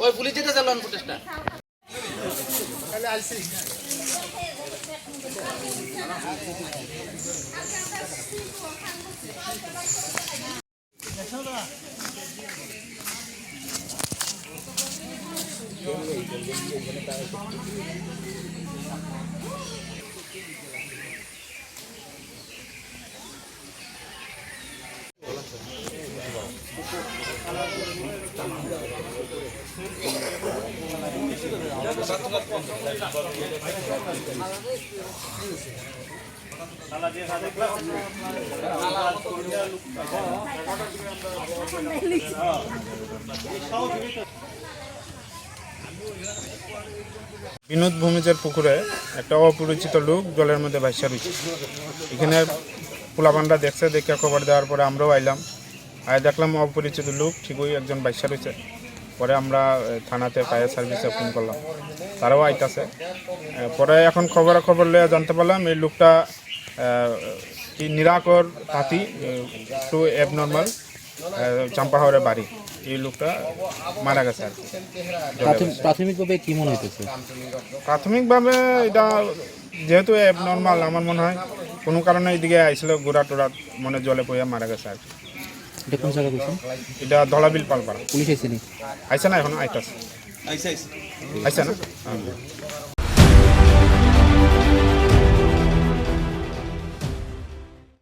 ওই পুলিশ যেতে চালান ফুটেজটা বিনোদ ভূমিজের পুকুরে একটা অপরিচিত লোক জলের মধ্যে ভাসা রয়েছে। এখানে পোলাপানরা দেখছে, দেখে খবর দেওয়ার পরে আমরাও আইলাম। দেখলাম অপরিচিত লোক ঠিকই একজন ভাসা রয়েছে। পরে আমরা থানাতে ফায়ার সার্ভিসে ফোন করলাম, তারাও আইতাছে। পরে এখন খবর লয়ে জানতে পারলাম এই লোকটা কি নিরাকর তাঁতি, একটু অ্যাবনর্মাল, চাম্পাহাওড়ের বাড়ি। এই লোকটা মারা গেছে আর কি। প্রাথমিকভাবে কি মনে হইতেছে? প্রাথমিকভাবে এটা যেহেতু অ্যাবনর্মাল, আমার মনে হয় কোনো কারণে এইদিকে আইছিল, গোড়া টোড়া মনে জলে পড়ে মারা গেছে আর কি। এটা কোন জায়গা বলছেন? এটা ধলাবিল পালপাড়া। পুলিশ আইসেনি? আইসে না, এখন আইতাছে। আইসে না।